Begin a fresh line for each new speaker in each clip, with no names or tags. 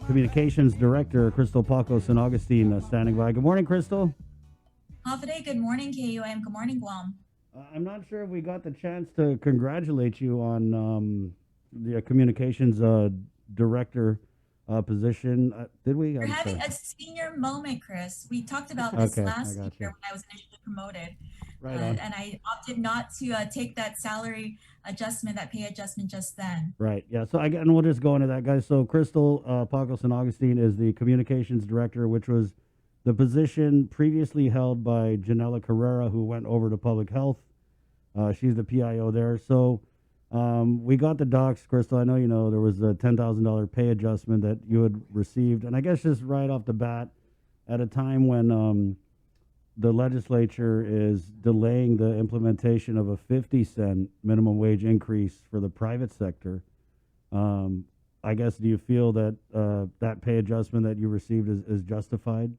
Communications Director, Krystal Paco-San Agustin, standing by. Good morning, Krystal.
Hafide, good morning, KUM. Good morning, Guam.
I'm not sure if we got the chance to congratulate you on the Communications Director position. Did we?
We're
I'm
having
sorry.
a senior moment, Chris. We talked about this
Okay, I
last year
got you.
when I was initially promoted,
Right on.
and I opted not to take that salary adjustment, that pay adjustment just then.
Right. Yeah. So and we'll just go into that, guys. So Krystal Paco-San Agustin is the Communications Director, which was the position previously held by Janela Carrera, who went over to Public Health. She's the PIO there. So we got the docs, Krystal. I know you know there was a $10,000 pay adjustment that you had received, and I guess just right off the bat, at a time when the legislature is delaying the implementation of a 50-cent minimum wage increase for the private sector. Um, I guess, do you feel that that pay adjustment that you received is justified?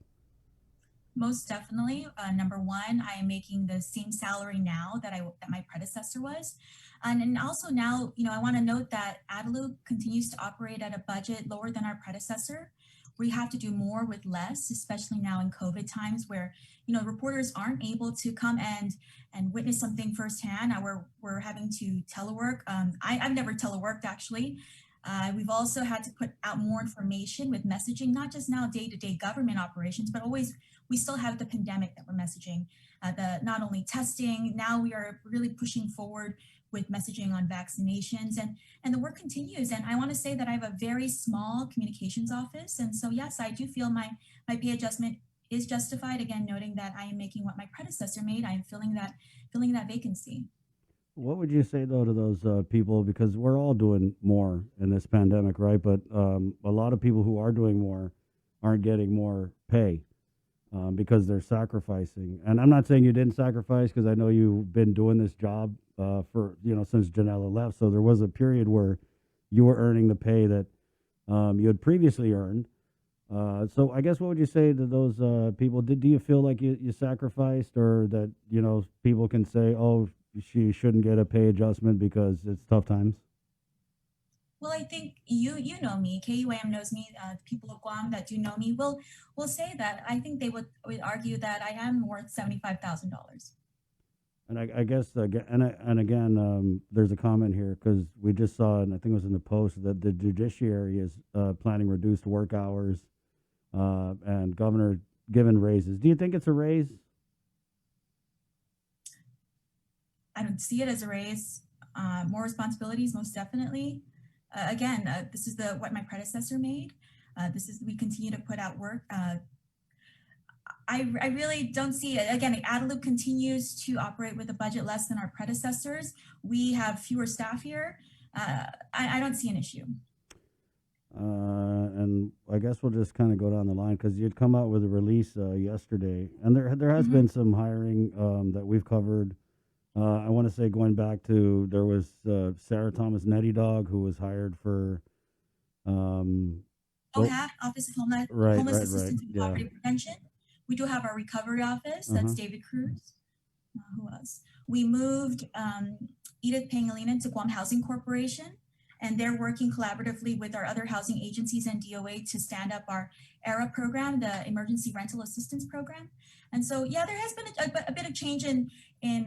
Most definitely. Number one, I am making the same salary now that my predecessor was, and also now, I want to note that Adelup continues to operate at a budget lower than our predecessor. We have to do more with less, especially now in COVID times, where reporters aren't able to come and witness something firsthand. We're having to telework. I've never teleworked actually. We've also had to put out more information with messaging, not just now day-to-day government operations, but always we still have the pandemic that we're messaging. The not only testing, now we are really pushing forward with messaging on vaccinations, and the work continues. And I want to say that I have a very small communications office, and so yes, I do feel my pay adjustment is justified. Again, noting that I am making what my predecessor made. I am filling that vacancy.
What would you say though to those people? Because we're all doing more in this pandemic, right? But a lot of people who are doing more aren't getting more pay because they're sacrificing. And I'm not saying you didn't sacrifice, because I know you've been doing this job for since Janella left. So there was a period where you were earning the pay that you had previously earned. So I guess what would you say to those people? Do you feel like you sacrificed, or that people can say, oh, she shouldn't get a pay adjustment because it's tough times?
Well, I think you know me, KUAM knows me. People of Guam that do know me will say that. I think they would argue that I am worth $75,000.
And I guess again, and again, there's a comment here because we just saw, and I think it was in the post, that the judiciary is planning reduced work hours, and governor given raises. Do you think it's a raise?
I don't see it as a raise. More responsibilities, most definitely. Again, this is the what my predecessor made. This is we continue to put out work. I really don't see it. Again, Adelup continues to operate with a budget less than our predecessors. We have fewer staff here. I don't see an issue.
And I guess we'll just kind of go down the line because you'd come out with a release yesterday, and there has
Hmm.
been some hiring that we've covered. I want to say, going back to, there was Sarah Thomas Netty Dog, who was hired for um, well,
OHAP, Office of
right,
Homeless
right, right,
Assistance and
yeah,
Poverty Prevention. We do have our recovery office.
uh huh.
That's David Cruz. Who else? We moved Edith Pangilinan to Guam Housing Corporation, and they're working collaboratively with our other housing agencies and DOA to stand up our ERA program, the Emergency Rental Assistance Program. And so, yeah, there has been a bit of change in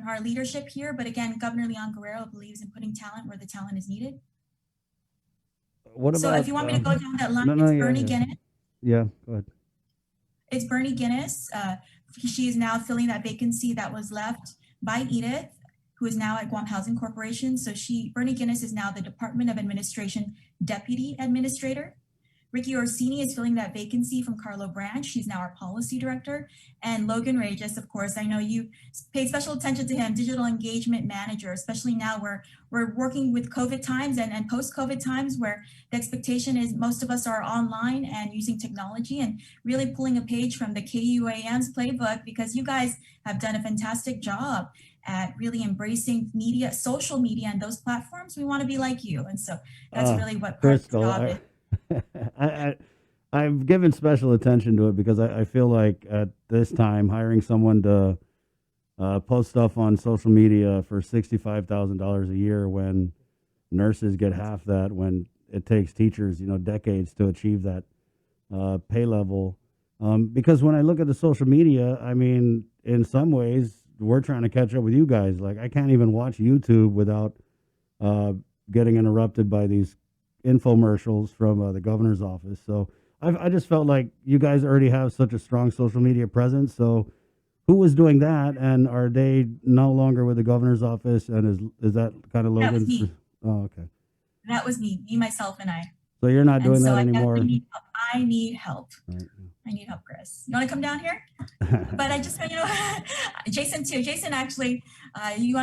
our leadership here, but again, Governor Leon Guerrero believes in putting talent where the talent is needed.
What
So if
about
you want me to go down that line,
no, no,
it's
yeah,
Bernie
yeah,
Guinness.
yeah. Go ahead.
It's Bernie Guinness. She is now filling that vacancy that was left by Edith, who is now at Guam Housing Corporation. So Bernie Guinness is now the Department of Administration Deputy Administrator. Ricky Orsini is filling that vacancy from Carlo Branch. She's now our policy director. And Logan Regis, of course, I know you paid special attention to him, digital engagement manager, especially now we're working with COVID times and post-COVID times, where the expectation is most of us are online and using technology, and really pulling a page from the KUAM's playbook, because you guys have done a fantastic job at really embracing media, social media, and those platforms. We want to be like you. And so that's
Uh,
really what part of this
Crystal,
job is.
I, I, I've given special attention to it because I feel like at this time hiring someone to post stuff on social media for $65,000 a year, when nurses get half that, when it takes teachers decades to achieve that. pay level. Because when I look at the social media, I mean, in some ways, we're trying to catch up with you guys. Like, I can't even watch YouTube without uh, getting interrupted by these infomercials from the governor's office. So I just felt like you guys already have such a strong social media presence. So who was doing that, and are they no longer with the governor's office? And is that kind of
That was
Logan's?
me.
Oh, okay.
That was me, myself, and I.
So you're not
And
doing
so
that
I definitely
anymore,
need help. I need help.
right?
I need help, Chris. You want to come down here? But I just, Jason too. Jason actually, you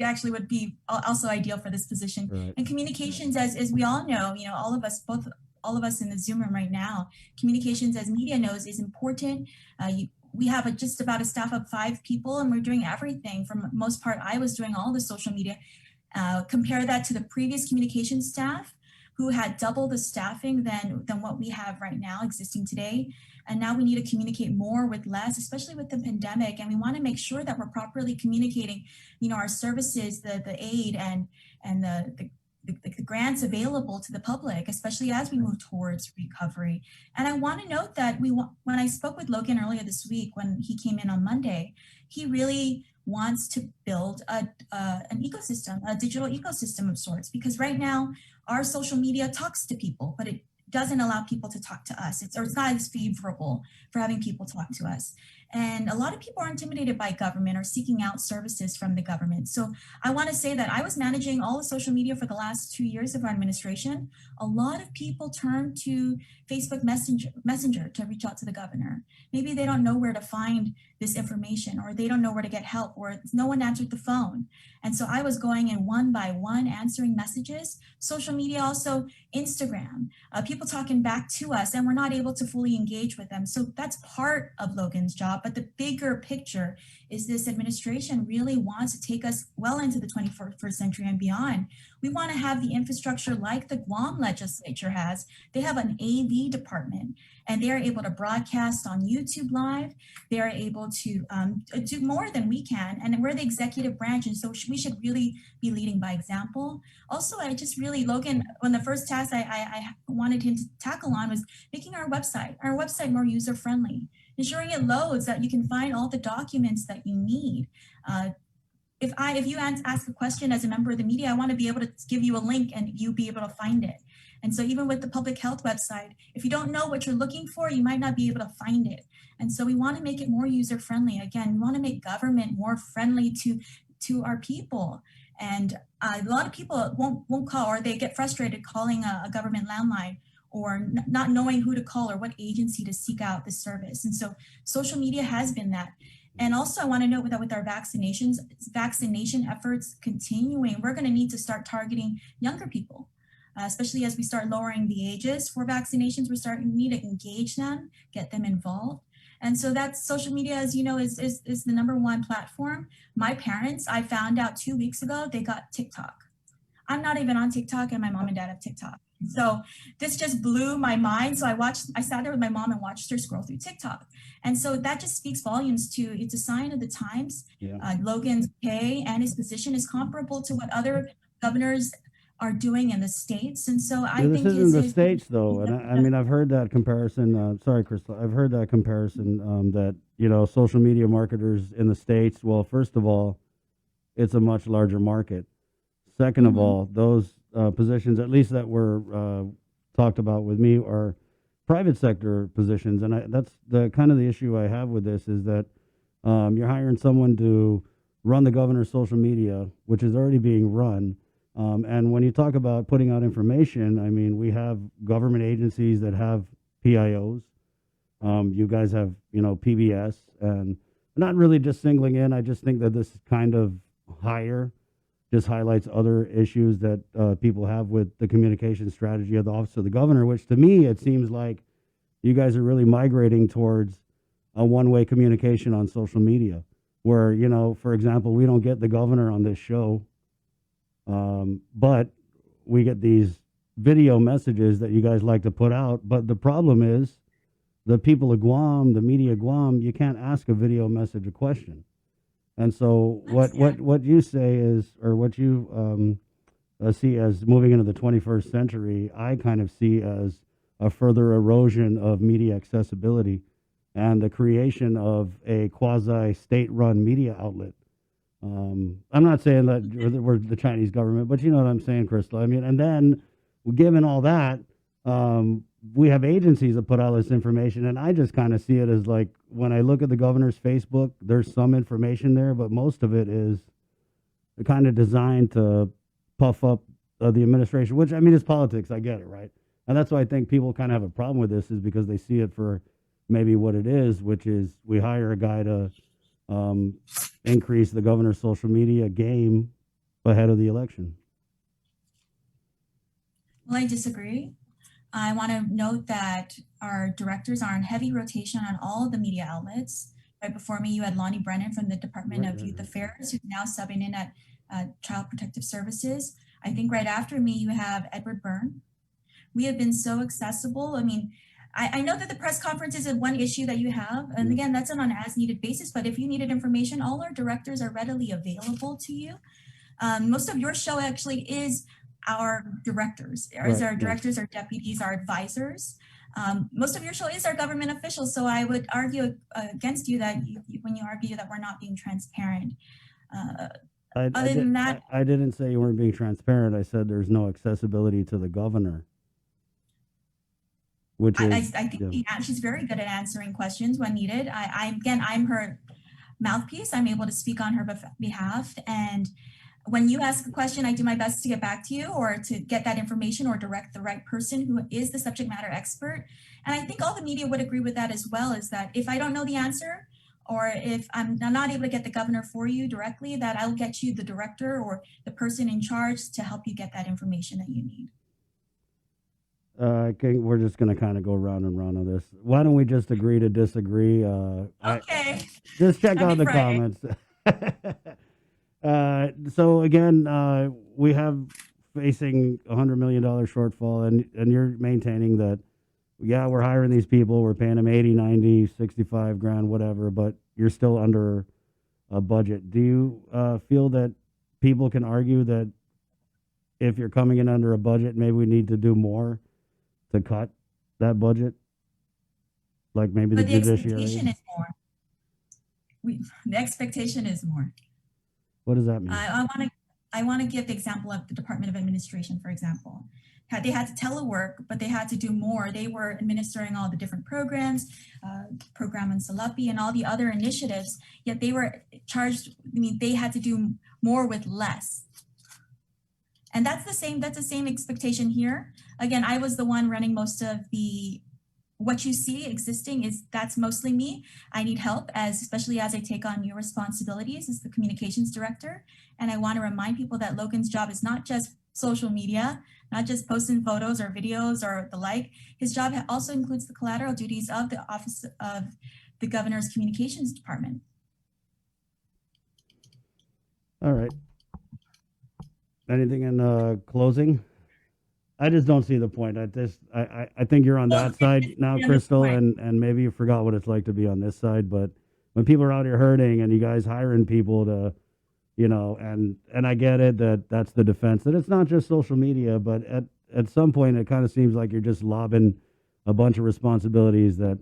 actually would be also ideal for this position.
Right.
And communications, as we all know, all of us, all of us in the Zoom room right now, communications, as media knows, is important. We have just about a staff of 5 people, and we're doing everything. For most part, I was doing all the social media. Compare that to the previous communications staff, who had double the staffing than what we have right now existing today. And now we need to communicate more with less, especially with the pandemic. And we want to make sure that we're properly communicating, our services, the aid and the grants available to the public, especially as we move towards recovery. And I want to note that when I spoke with Logan earlier this week, when he came in on Monday, he really wants to build an ecosystem, a digital ecosystem of sorts, because right now our social media talks to people, but it doesn't allow people to talk to us. It's not as favorable for having people talk to us. And a lot of people are intimidated by government or seeking out services from the government. So I want to say that I was managing all the social media for the last 2 years of our administration. A lot of people turn to Facebook Messenger to reach out to the governor. Maybe they don't know where to find this information, or they don't know where to get help, or no one answered the phone. And so I was going in one by one, answering messages. Social media, also Instagram, people talking back to us, and we're not able to fully engage with them. So that's part of Logan's job. But the bigger picture is this administration really wants to take us well into the 21st century and beyond. We want to have the infrastructure like the Guam legislature has. They have an AV department, and they're able to broadcast on YouTube Live. They're able to do more than we can. And we're the executive branch, and so we should really be leading by example. Also, I just really, Logan, one of the first tasks I wanted him to tackle on was making our website more user-friendly, ensuring it loads, that you can find all the documents that you need. If you ask a question as a member of the media, I want to be able to give you a link and you be able to find it. And so even with the public health website, if you don't know what you're looking for, you might not be able to find it. And so we want to make it more user-friendly. Again, we want to make government more friendly to our people. And a lot of people won't call, or they get frustrated calling a government landline, or not knowing who to call or what agency to seek out the service. And so social media has been that. And also, I want to note that with our vaccination efforts continuing, we're going to need to start targeting younger people, especially as we start lowering the ages for vaccinations. We're starting to need to engage them, get them involved. And so that's social media, as you know, is the #1 platform. My parents, I found out 2 weeks ago, they got TikTok. I'm not even on TikTok, and my mom and dad have TikTok. So this just blew my mind. So I sat there with my mom and watched her scroll through TikTok. And so that just speaks volumes to, it's a sign of the times.
Yeah.
Logan's pay and his position is comparable to what other governors are doing in the States. And so I
This
think
isn't the states, though, and I mean, I've heard that comparison. Sorry, Krystal, I've heard that comparison, that social media marketers in the states. Well, first of all, it's a much larger market. Second of all, those positions, at least that were talked about with me, are private sector positions, and that's the kind of the issue I have with this, is that you're hiring someone to run the governor's social media, which is already being run. And when you talk about putting out information, I mean, we have government agencies that have PIOs. You guys have, PBS, and not really just singling in. I just think that this kind of hire just highlights other issues that people have with the communication strategy of the Office of the Governor, which to me, it seems like you guys are really migrating towards a one-way communication on social media, where, for example, we don't get the governor on this show, but we get these video messages that you guys like to put out. But the problem is, the people of Guam, the media of Guam, you can't ask a video message a question. And so what you say is, or what you see as moving into the 21st century, I kind of see as a further erosion of media accessibility and the creation of a quasi state run media outlet. I'm not saying that we're the Chinese government, but you know what I'm saying, Krystal. I mean, and then given all that, we have agencies that put all this information, and I just kind of see it as like when I look at the governor's Facebook, there's some information there, but most of it is kind of designed to puff up the administration, which I mean is politics. I get it, right? And that's why I think people kind of have a problem with this is because they see it for maybe what it is, which is we hire a guy to um, increase the governor's social media game ahead of the election.
Well, I disagree. I want to note that our directors are in heavy rotation on all of the media outlets. Right before me, you had Lonnie Brennan from the Department
Right,
of
right,
Youth
right.
Affairs, who's now subbing in at Child Protective Services. I think right after me, you have Edward Byrne. We have been so accessible. I mean, I know that the press conference is one issue that you have. And
Yeah.
again, that's on an as needed basis. But if you needed information, all our directors are readily available to you. Most of your show actually is our directors,
Right.
our
Yes.
directors, our deputies, our advisors. Most of your show is our government officials. So I would argue against you that when you argue that we're not being transparent. Uh, other than that,
I didn't say you weren't being transparent. I said there's no accessibility to the governor, which is
I think
yeah.
she's very good at answering questions when needed. I'm her mouthpiece. I'm able to speak on her behalf. And when you ask a question, I do my best to get back to you or to get that information or direct the right person who is the subject matter expert. And I think all the media would agree with that as well, is that if I don't know the answer, or if I'm not able to get the governor for you directly, that I'll get you the director or the person in charge to help you get that information that you need.
Okay, we're just gonna kind of go round and round on this. Why don't we just agree to disagree? I
Okay,
just check out
happy
the
Friday.
comments. So again, we have facing $100 million shortfall, and you're maintaining that. Yeah, we're hiring these people. We're paying them 80, 90, 65 grand, whatever. But you're still under a budget. Do you feel that people can argue that if you're coming in under a budget, maybe we need to do more to cut that budget, like maybe the
But the
judiciary?
expectation is more. The expectation is more.
What does that mean?
I want to give the example of the Department of Administration, for example. They had to telework, but they had to do more. They were administering all the different programs, program on Salapi and all the other initiatives, yet they were charged, I mean, they had to do more with less. And that's the same expectation here. Again, I was the one running most of what you see existing that's mostly me. I need help especially as I take on new responsibilities as the communications director. And I want to remind people that Logan's job is not just social media, not just posting photos or videos or the like. His job also includes the collateral duties of the Office of the Governor's Communications Department.
All right. Anything in closing? I just don't see the point. I think you're on that side now, Krystal, and maybe you forgot what it's like to be on this side. But when people are out here hurting and you guys hiring people to, and I get it that that's the defense. That it's not just social media, but at some point it kind of seems like you're just lobbing a bunch of responsibilities that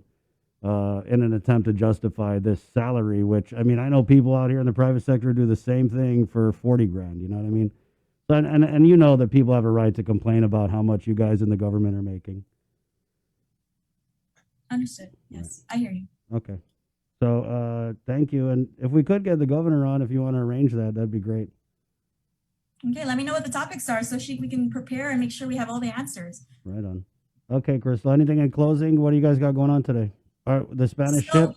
in an attempt to justify this salary. Which I mean, I know people out here in the private sector do the same thing for 40 grand. You know what I mean? And you know that people have a right to complain about how much you guys in the government are making.
Understood. Yes, I hear you.
Okay. So thank you. And if we could get the governor on, if you want to arrange that, that'd be great.
Okay, let me know what the topics are so we can prepare and make sure we have all the answers.
Right on. Okay, Krystal, anything in closing? What do you guys got going on today? The Spanish ship?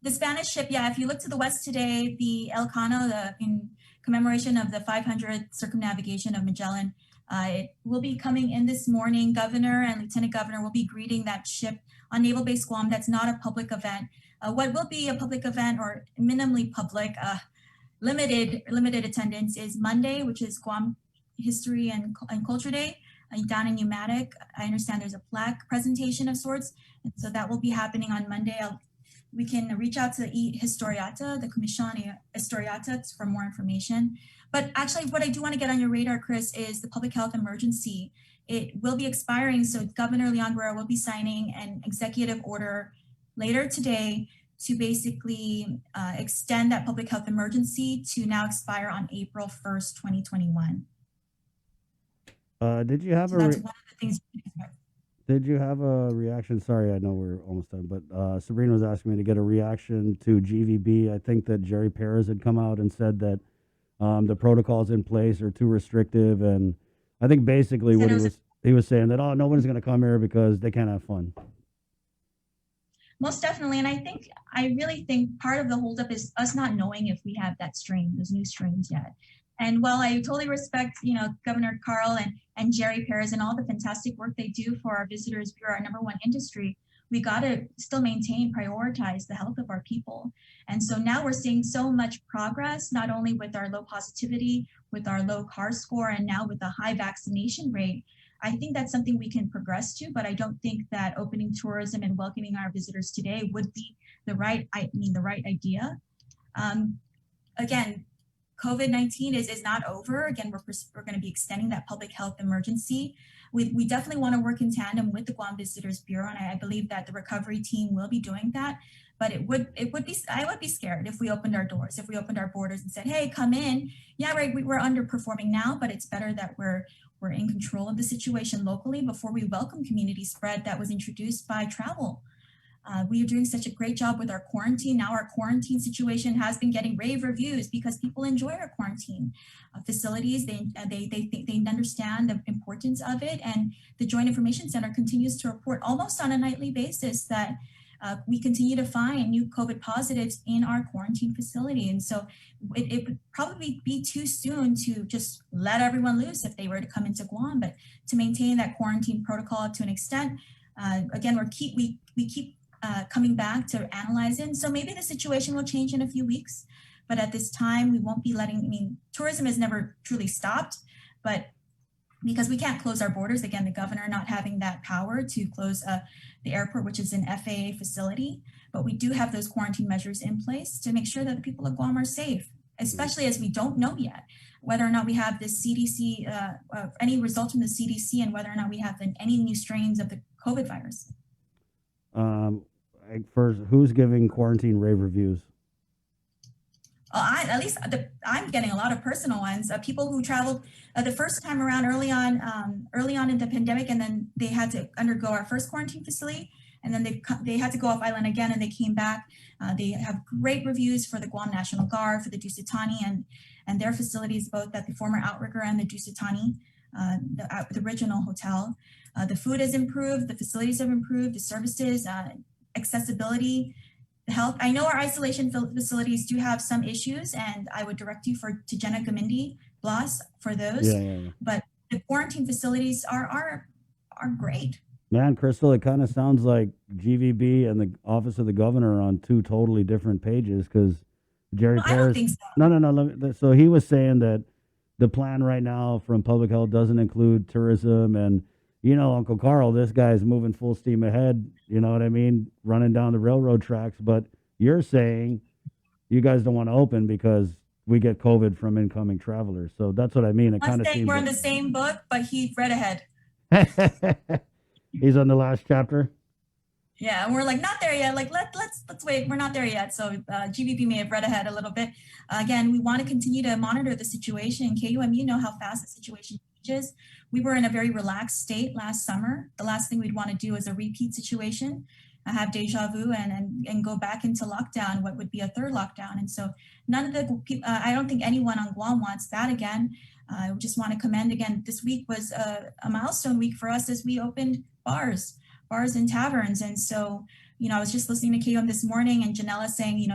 The Spanish ship, yeah. If you look to the west today, the Elcano, in commemoration of the 500th circumnavigation of Magellan, it will be coming in this morning. Governor and Lieutenant Governor will be greeting that ship on Naval Base Guam. That's not a public event. What will be a public event or minimally public, limited attendance is Monday, which is Guam History and Culture Day. Down in Pneumatic, I understand there's a plaque presentation of sorts, and so that will be happening on Monday. We can reach out to Historiata, the Commission Historiata, for more information. But actually, what I do want to get on your radar, Chris, is the public health emergency. it will be expiring. So Governor Leon Guerrero will be signing an executive order later today to basically extend that public health emergency to now expire on April 1st, 2021.
Did you have
So
a
that's one of the things you can expect.
did you have a reaction? Sorry, I know we're almost done, but Sabrina was asking me to get a reaction to GVB. I think that Jerry Perez had come out and said that the protocols in place are too restrictive, and I think basically
He said
what
it was
he was saying that, oh, nobody's going to come here because they can't have fun.
most definitely. And I really think part of the holdup is us not knowing if we have that strain, those new strains yet. And while I totally respect, Governor Carl and Jerry Perez and all the fantastic work they do for our visitors bureau, our number one industry, we got to still maintain, prioritize the health of our people. And so now we're seeing so much progress, not only with our low positivity, with our low CAR score, and now with the high vaccination rate. I think that's something we can progress to, but I don't think that opening tourism and welcoming our visitors today would be the right idea. Um, Again, COVID-19 is not over. Again, we're going to be extending that public health emergency. We definitely want to work in tandem with the Guam Visitors Bureau, and I believe that the recovery team will be doing that. But I would be scared if we opened our doors, if we opened our borders and said, "Hey, come in." Yeah, right. We're underperforming now, but it's better that we're in control of the situation locally before we welcome community spread that was introduced by travel. We are doing such a great job with our quarantine. Now our quarantine situation has been getting rave reviews because people enjoy our quarantine facilities. They understand the importance of it, and the Joint Information Center continues to report almost on a nightly basis that we continue to find new COVID positives in our quarantine facility. And so it would probably be too soon to just let everyone loose if they were to come into Guam, but to maintain that quarantine protocol to an extent. Again, we keep coming back to analyze it. And so maybe the situation will change in a few weeks, but at this time we won't be tourism has never truly stopped, but because we can't close our borders, again, the governor not having that power to close the airport, which is an FAA facility, but we do have those quarantine measures in place to make sure that the people of Guam are safe, especially as we don't know yet whether or not we have this CDC, any results from the CDC, and whether or not we have any new strains of the COVID virus.
First, who's giving quarantine rave reviews?
I'm getting a lot of personal ones. People who traveled the first time around early on in the pandemic, and then they had to undergo our first quarantine facility, and then they had to go off island again, and they came back. They have great reviews for the Guam National Guard, for the Dusitani, and their facilities, both at the former Outrigger and the Dusitani, the original hotel. The food has improved, the facilities have improved, the services, accessibility, the health. I know our isolation facilities do have some issues, and I would direct you to Jenna Gamindi Blas for those.
Yeah.
But the quarantine facilities are great.
Man, Krystal, it kind of sounds like GVB and the Office of the Governor are on two totally different pages because Jerry
I don't
Perez.
think so.
No. So he was saying that the plan right now from public health doesn't include tourism, and Uncle Carl, this guy's moving full steam ahead. You know what I mean? Running down the railroad tracks. But you're saying you guys don't want to open because we get COVID from incoming travelers. So that's what I mean. It kind of seems
we're in the same book, but he read ahead.
He's on the last chapter.
Yeah, and we're like not there yet. Like let's wait. We're not there yet. So GVP may have read ahead a little bit. Again, we want to continue to monitor the situation. KUM, you know how fast the situation changes. We were in a very relaxed state last summer. The last thing we'd want to do is a repeat situation, have deja vu, and go back into lockdown. What would be a third lockdown? And so none of the people. I don't think anyone on Guam wants that again. I just want to commend again. This week was a milestone week for us as we opened bars and taverns. And so, I was just listening to KUM this morning and Janella saying,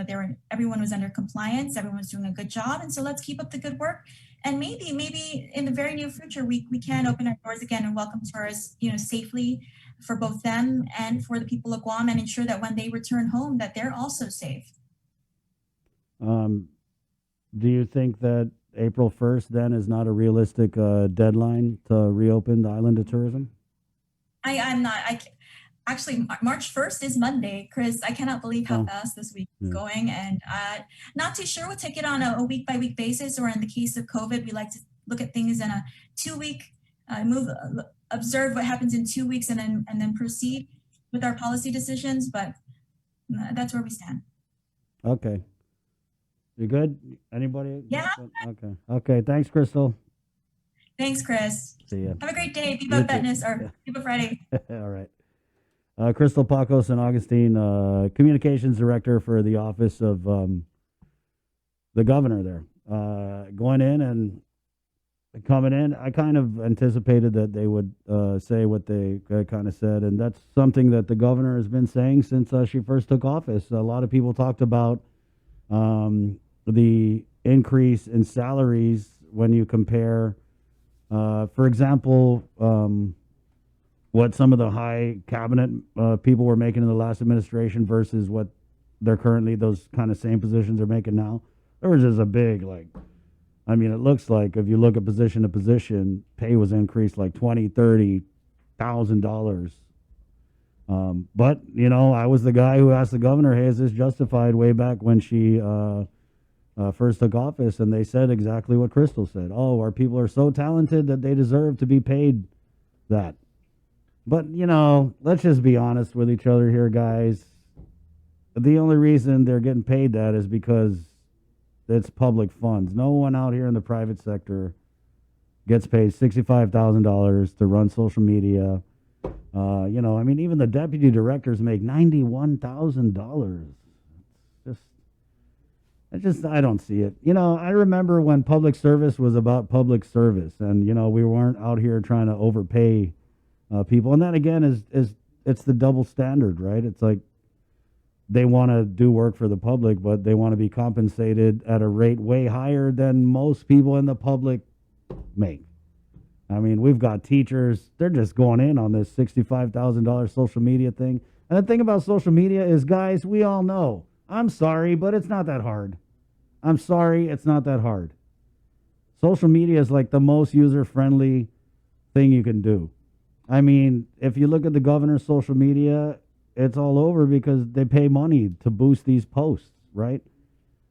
everyone was under compliance, everyone was doing a good job. And so let's keep up the good work. And maybe in the very near future, we can open our doors again and welcome tourists, safely for both them and for the people of Guam, and ensure that when they return home, that they're also safe.
Do you think that April 1st then is not a realistic deadline to reopen the island to tourism?
I'm not. Actually, March 1st is Monday, Chris. I cannot believe how fast this week is going, and not too sure we'll take it on a week-by-week basis, or in the case of COVID, we like to look at things in a 2-week observe what happens in 2 weeks and then proceed with our policy decisions. But that's where we stand.
Okay. You good? Anybody?
Yeah.
Okay. Okay. Thanks, Krystal.
Thanks, Chris.
See ya.
Have a great day.
You
Viva
too.
Fitness or Viva Friday.
All right. Krystal Paco-San Agustin, Communications Director for the Office of the Governor there. Going in and coming in, I kind of anticipated that they would say what they kind of said, and that's something that the governor has been saying since she first took office. A lot of people talked about the increase in salaries when you compare, for example, what some of the high cabinet people were making in the last administration versus what they're currently, those kind of same positions are making now. There was just a big, like, I mean, it looks like if you look at position to position, pay was increased like $20,000, $30,000. But, you know, I was the guy who asked the governor, hey, is this justified, way back when she first took office? And they said exactly what Krystal said. Oh, our people are so talented that they deserve to be paid that. But, you know, let's just be honest with each other here, guys. The only reason they're getting paid that is because it's public funds. No one out here in the private sector gets paid $65,000 to run social media. You know, I mean, even the deputy directors make $91,000. I don't see it. You know, I remember when public service was about public service, and, you know, we weren't out here trying to overpay people. And that, again, is it's the double standard, right? It's like they want to do work for the public, but they want to be compensated at a rate way higher than most people in the public make. I mean, we've got teachers, they're just going in on this $65,000 social media thing. And the thing about social media is, guys, we all know, I'm sorry, but it's not that hard. I'm sorry, it's not that hard. Social media is like the most user-friendly thing you can do. I mean, if you look at the governor's social media, it's all over because they pay money to boost these posts, right?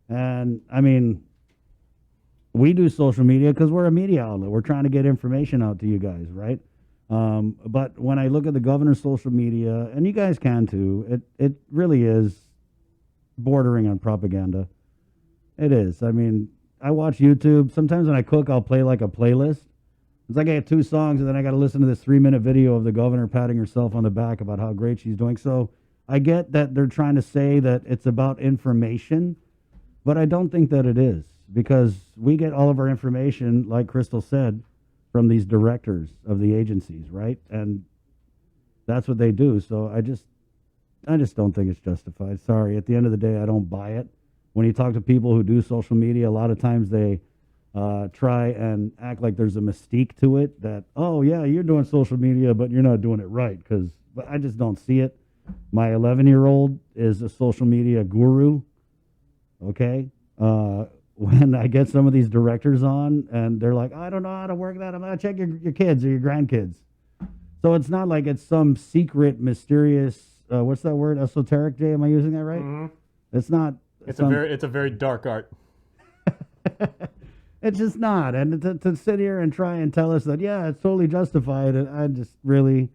And, I mean, we do social media because we're a media outlet. We're trying to get information out to you guys, right? But when I look at the governor's social media, and you guys can too, it really is bordering on propaganda. It is. I mean, I watch YouTube. Sometimes when I cook, I'll play like a playlist. It's like I get 2 songs, and then I got to listen to this 3-minute video of the governor patting herself on the back about how great she's doing. So I get that they're trying to say that it's about information, but I don't think that it is, because we get all of our information, like Krystal said, from these directors of the agencies, right? And that's what they do. So I just don't think it's justified. Sorry. At the end of the day, I don't buy it. When you talk to people who do social media, a lot of times they try and act like there's a mystique to it, that, oh, yeah, you're doing social media, but you're not doing it right. But I just don't see it. My 11-year-old is a social media guru, okay? When I get some of these directors on, and they're like, I don't know how to work that. I'm going to check your kids or your grandkids. So it's not like it's some secret, mysterious, what's that word? Esoteric, Jay? Am I using that right?
Mm-hmm.
It's not.
It's a very dark art.
It's just not. And to sit here and try and tell us that, yeah, it's totally justified, I just really...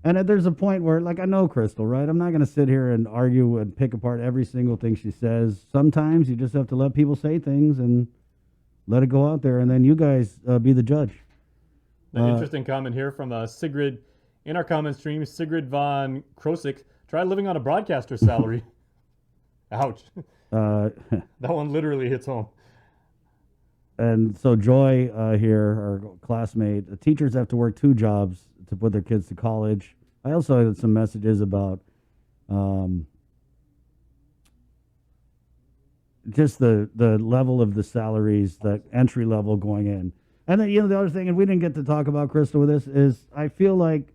And there's a point where, like, I know Krystal, right? I'm not going to sit here and argue and pick apart every single thing she says. Sometimes you just have to let people say things and let it go out there, and then you guys be the judge.
An interesting comment here from Sigrid in our comment stream. Sigrid von Krosik, try living on a broadcaster's salary. Ouch. That one literally hits home.
And so Joy here, our classmate, teachers have to work 2 jobs to put their kids to college. I also had some messages about just the level of the salaries, that entry level going in. And then, you know, the other thing, and we didn't get to talk about, Krystal, with this, is I feel like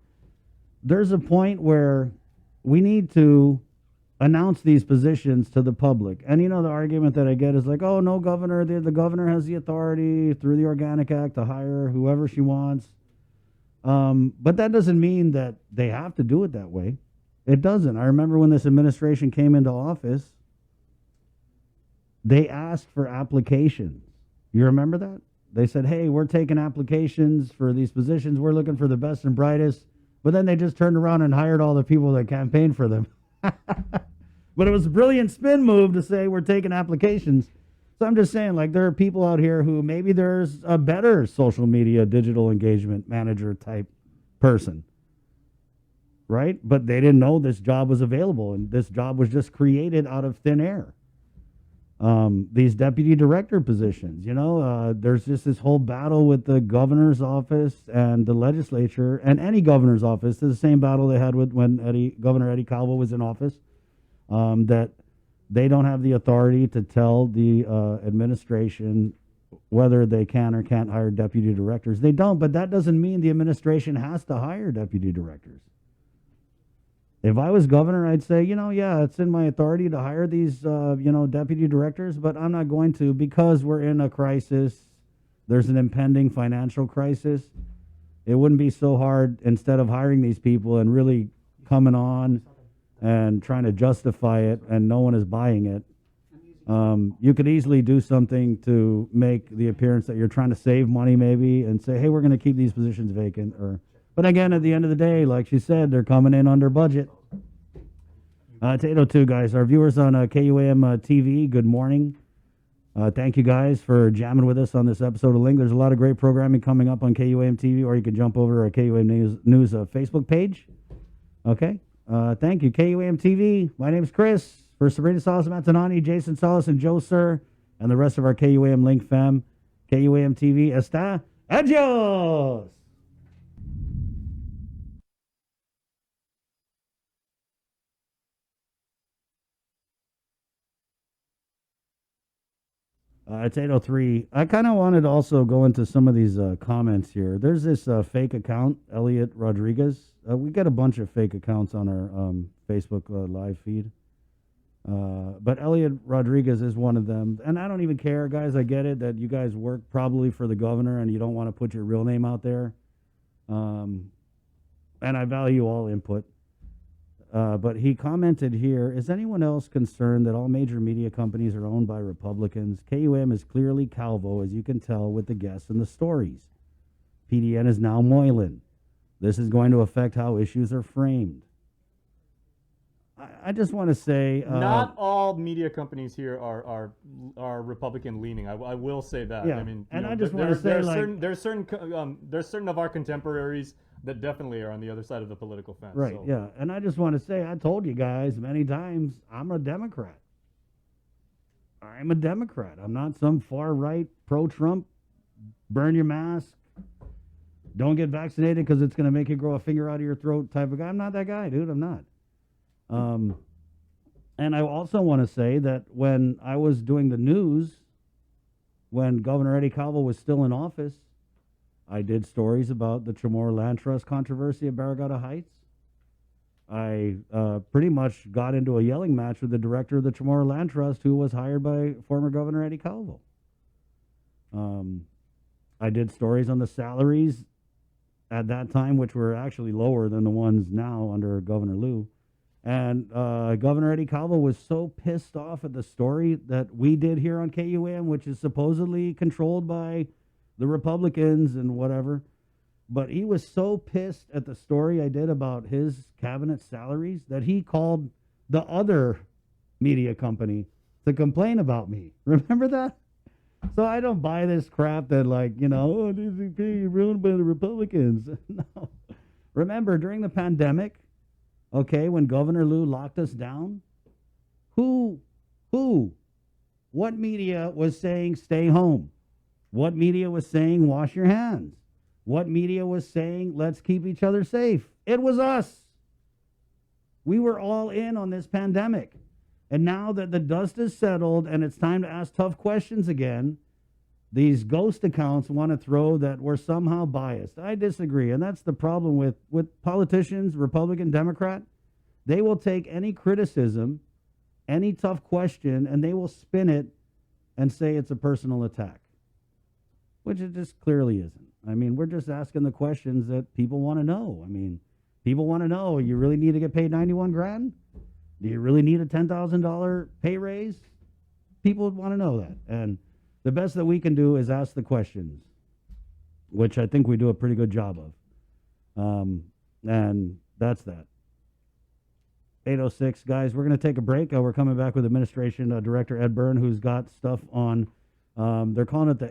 there's a point where we need to announce these positions to the public. And, you know, the argument that I get is like, oh, no, governor, the governor has the authority through the Organic Act to hire whoever she wants. But that doesn't mean that they have to do it that way. It doesn't. I remember when this administration came into office, they asked for applications. You remember that? They said, hey, we're taking applications for these positions. We're looking for the best and brightest. But then they just turned around and hired all the people that campaigned for them. But it was a brilliant spin move to say we're taking applications. So I'm just saying, like, there are people out here who maybe there's a better social media digital engagement manager type person, right? But they didn't know this job was available, and this job was just created out of thin air. These deputy director positions, there's just this whole battle with the governor's office and the legislature, and any governor's office. It's the same battle they had with when Governor Eddie Calvo was in office, that they don't have the authority to tell the administration whether they can or can't hire deputy directors. They don't, but that doesn't mean the administration has to hire deputy directors. If I was governor, I'd say, yeah, it's in my authority to hire these, deputy directors, but I'm not going to because we're in a crisis. There's an impending financial crisis. It wouldn't be so hard instead of hiring these people and really coming on and trying to justify it and no one is buying it. You could easily do something to make the appearance that you're trying to save money maybe and say, hey, we're going to keep these positions vacant. But again, at the end of the day, like she said, they're coming in under budget. It's 8:02, guys. Our viewers on KUAM TV, good morning. Thank you guys for jamming with us on this episode of Link. There's a lot of great programming coming up on KUAM TV, or you can jump over to our KUAM News Facebook page. Okay. Thank you, KUAM TV. My name's Chris. For Sabrina Salas Matanani, Jason Salas, and Joe Sir, and the rest of our KUAM Link fam, KUAM TV está. Adios! It's 8:03. I kind of wanted to also go into some of these comments here. There's this fake account, Elliot Rodriguez. We get a bunch of fake accounts on our Facebook live feed. But Elliot Rodriguez is one of them. And I don't even care, guys. I get it that you guys work probably for the governor and you don't want to put your real name out there. And I value all input. But he commented here, is anyone else concerned that all major media companies are owned by Republicans? KUM is clearly Calvo, as you can tell with the guests and the stories. PDN is now Moylan. This is going to affect how issues are framed. I just want to say...
not all media companies here are Republican leaning. I will say that.
Yeah.
I mean,
and I just want to say,
there's certain of our contemporaries that definitely are on the other side of the political fence.
Right,
so.
yeah. And I just want to say, I told you guys many times, I'm a Democrat. I'm a Democrat. I'm not some far-right, pro-Trump, burn your mask, don't get vaccinated because it's going to make you grow a finger out of your throat type of guy. I'm not that guy, dude. I'm not. And I also want to say that when I was doing the news, when Governor Eddie Calvo was still in office, I did stories about the Chamorro Land Trust controversy at Barragata Heights. I pretty much got into a yelling match with the director of the Chamorro Land Trust, who was hired by former Governor Eddie Calvo. I did stories on the salaries at that time, which were actually lower than the ones now under Governor Liu. And Governor Eddie Calvo was so pissed off at the story that we did here on KUAM, which is supposedly controlled by the Republicans and whatever. But he was so pissed at the story I did about his cabinet salaries that he called the other media company to complain about me. Remember that? So I don't buy this crap that, like, oh, this is being ruined by the Republicans. No. Remember, during the pandemic, okay, when Governor Liu locked us down, what media was saying stay home? What media was saying wash your hands? What media was saying let's keep each other safe? It was us. We were all in on this pandemic. And now that the dust is settled and it's time to ask tough questions again, these ghost accounts want to throw that we're somehow biased. I disagree. And that's the problem with politicians, Republican, Democrat. They will take any criticism, any tough question, and they will spin it and say it's a personal attack, which it just clearly isn't. I mean, we're just asking the questions that people want to know. I mean, people want to know, you really need to get paid $91,000? Do you really need a $10,000 pay raise? People want to know that. And the best that we can do is ask the questions, which I think we do a pretty good job of. And that's that. 8:06, guys. We're going to take a break. We're coming back with Administration Director Ed Byrne, who's got stuff on. They're calling it the